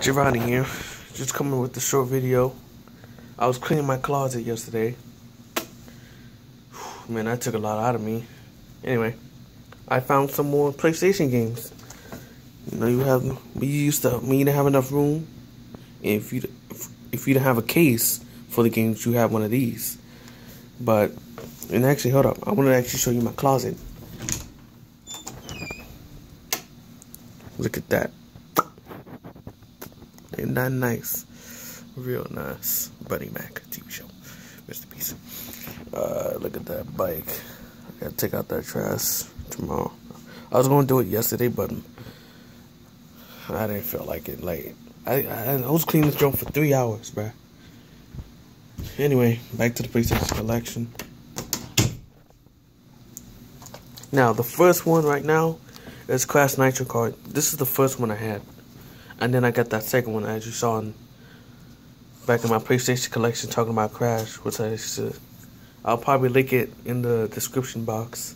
Giovanni here, just coming with the short video. I was cleaning my closet yesterday. Man, that took a lot out of me. Anyway, I found some more PlayStation games. You know, we didn't have enough room. And if you didn't have a case for the games, you have one of these. And actually, hold up, I want to actually show you my closet. Look at that. Ain't that nice? Real nice. Buddy Mac TV show. Rest in peace. Look at that bike. I gotta take out that trash tomorrow. I was gonna do it yesterday, but I didn't feel like it. Like I was cleaning this junk for 3 hours, bruh. Anyway, back to the PlayStation collection. Now, the first one right now is Crash Nitro Kart. This is the first one I had. And then I got that second one, as you saw back in my PlayStation collection, talking about Crash, which I'll probably link it in the description box.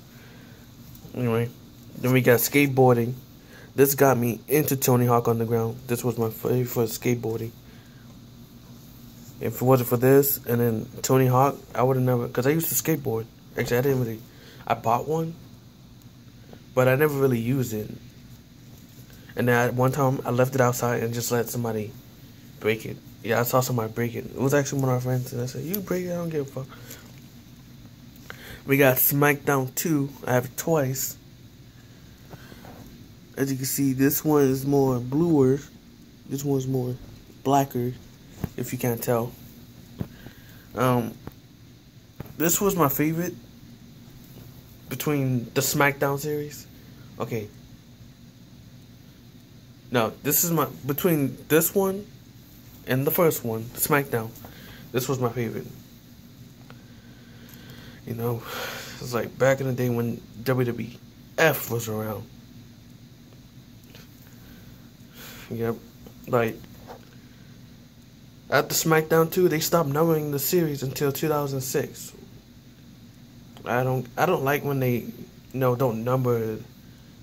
Anyway, then we got skateboarding. This got me into Tony Hawk Underground. This was my favorite skateboarding. If it wasn't for this and then Tony Hawk, I would have never, because I used to skateboard. Actually, I bought one, but I never really used it. And then at one time, I left it outside and just let somebody break it. Yeah, I saw somebody break it. It was actually one of our friends, and I said, "You break it, I don't give a fuck." We got SmackDown 2. I have it twice. As you can see, this one is more bluer. This one's more blacker, if you can't tell. This was my favorite between the SmackDown series. Okay. No, this is between this one and the first one, SmackDown. This was my favorite. You know, it's like back in the day when WWF was around. Yep, like after SmackDown 2, they stopped numbering the series until 2006. I don't like when they, don't number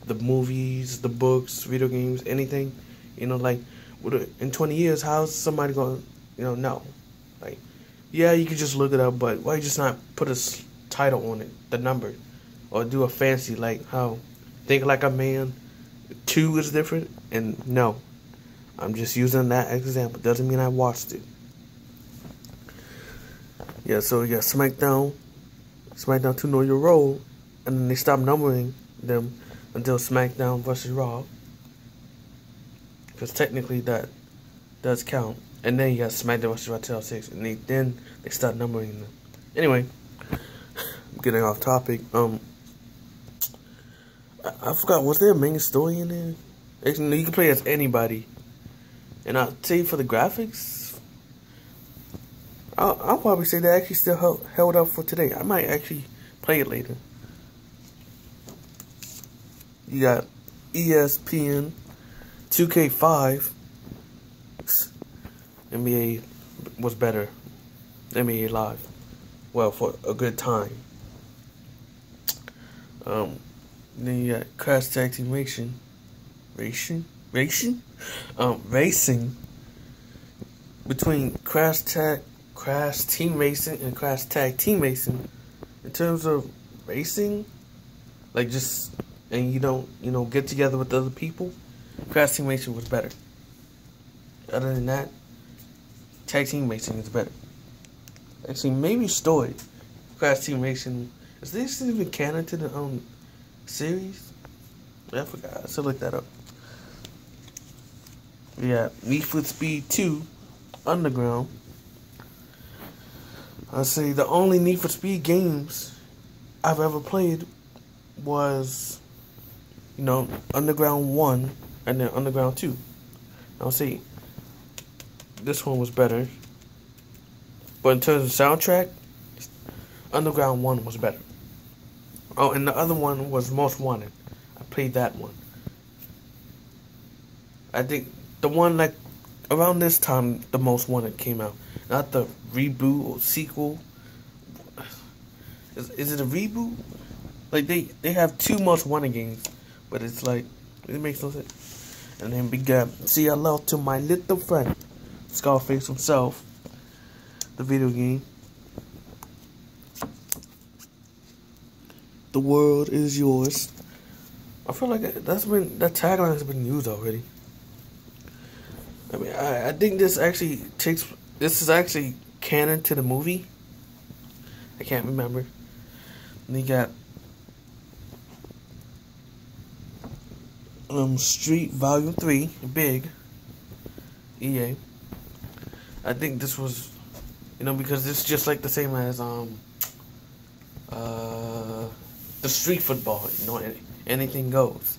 the movies, the books, video games, anything. Like in 20 years, how's somebody going to, no. Like, yeah, you could just look it up, but why you just not put a title on it, the number, or do a fancy, like how Think Like a Man 2 is different, and no. I'm just using that example. Doesn't mean I watched it. Yeah, so we got SmackDown 2 Know Your Role, and then they stopped numbering them until SmackDown vs. Raw, because technically that does count. And then you got SmackDown vs. Raw 2006, and then they start numbering them. Anyway, I'm getting off topic. I forgot, was there a main story in there? Actually, you can play as anybody. And I'll tell you, for the graphics, I'll probably say they actually still held up for today. I might actually play it later. You got ESPN 2K5. NBA was better. NBA Live. Well, for a good time. Then you got Crash Tag Team Racing between Crash Team Racing and Crash Tag Team Racing. In terms of racing, like and you don't get together with other people, Crash Team Racing was better. Other than that, Tag Team Racing is better. Actually, maybe story. Crash Team Racing, is this even canon to the series? I forgot. I should look that up. Yeah, Need for Speed 2 Underground. I say the only Need for Speed games I've ever played was, Underground 1 and then Underground 2. I'll see. This one was better. But in terms of soundtrack, Underground 1 was better. Oh, and the other one was Most Wanted. I played that one. I think the one like around this time the Most Wanted came out. Not the reboot or sequel. Is it a reboot? Like they have two Most Wanted games, but it's like it makes no sense. And then we got Say Hello to My Little Friend, Scarface himself, the video game. The world is yours. I feel like that tagline has been used already. I mean, I think this is actually canon to the movie. I can't remember. And you got Street Volume 3, big, EA. I think this was, because it's just like the same as the street football, anything goes.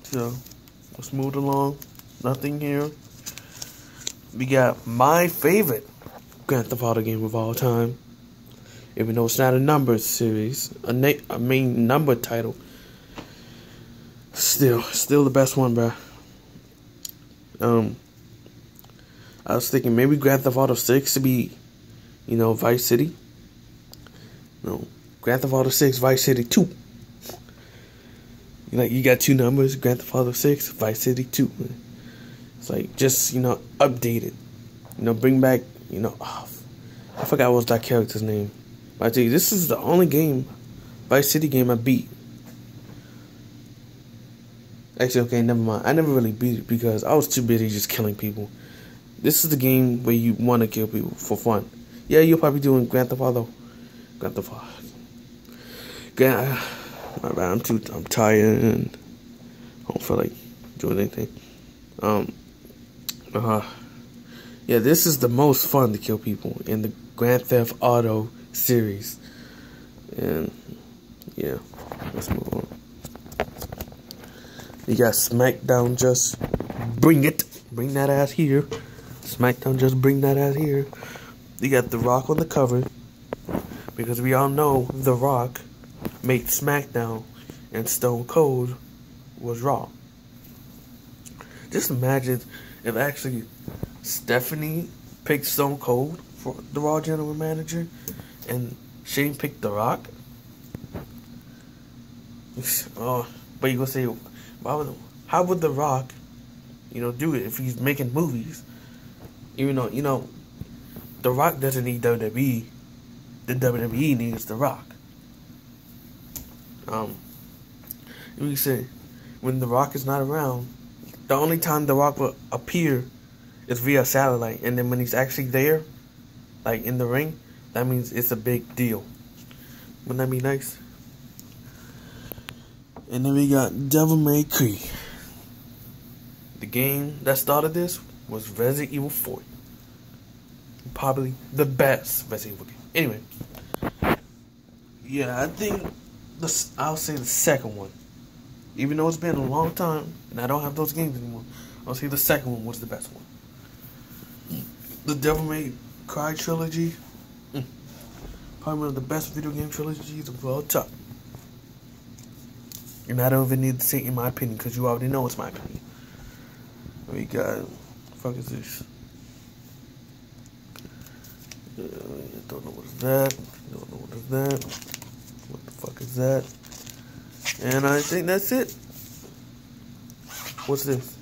So let's move along. Nothing here. We got my favorite Grand Theft Auto game of all time. Even though it's not a number series, a main number title, still the best one, bro. I was thinking maybe Grand Theft Auto 6 to be, Vice City. No, Grand Theft Auto 6, Vice City 2. You got two numbers, Grand Theft Auto 6, Vice City 2. It's like, just, update it. Bring back, I forgot what was that character's name. But I tell you, this is the only Vice City game I beat. Actually, okay, never mind. I never really beat it because I was too busy just killing people. This is the game where you want to kill people for fun. Yeah, you're probably doing Grand Theft Auto. My bad, I'm tired and I don't feel like doing anything. Yeah, this is the most fun to kill people in the Grand Theft Auto series. And yeah, let's move on. You got SmackDown, just bring that ass here. SmackDown, just bring that ass here. You got The Rock on the cover, because we all know The Rock made SmackDown and Stone Cold was Raw. Just imagine if actually Stephanie picked Stone Cold for the Raw General Manager and Shane picked The Rock. Oh, but you gonna say, how would The Rock, do it if he's making movies? Even though, The Rock doesn't need WWE. The WWE needs The Rock. You say, when The Rock is not around, the only time The Rock will appear is via satellite. And then when he's actually there, like in the ring, that means it's a big deal. Wouldn't that be nice? And then we got Devil May Cry. The game that started this was Resident Evil 4. Probably the best Resident Evil game. Anyway. Yeah, I think I'll say the second one. Even though it's been a long time and I don't have those games anymore, I'll say the second one was the best one. The Devil May Cry trilogy, probably one of the best video game trilogies of all time. And I don't even need to say in my opinion, because you already know it's my opinion. We got, what the fuck is this? Don't know what is that. Don't know what is that. What the fuck is that? And I think that's it. What's this?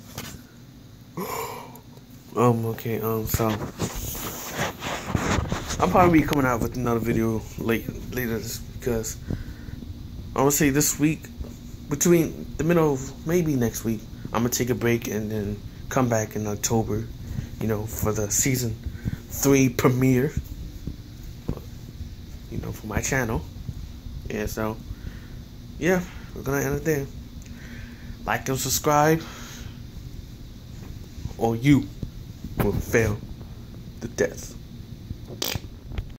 Okay, so I'll probably be coming out with another video later because I'm gonna say this week, between the middle of maybe next week, I'm gonna take a break and then come back in October, for the season 3 premiere, for my channel. Yeah, so yeah, we're gonna end it there. Like and subscribe, or you will fail the test.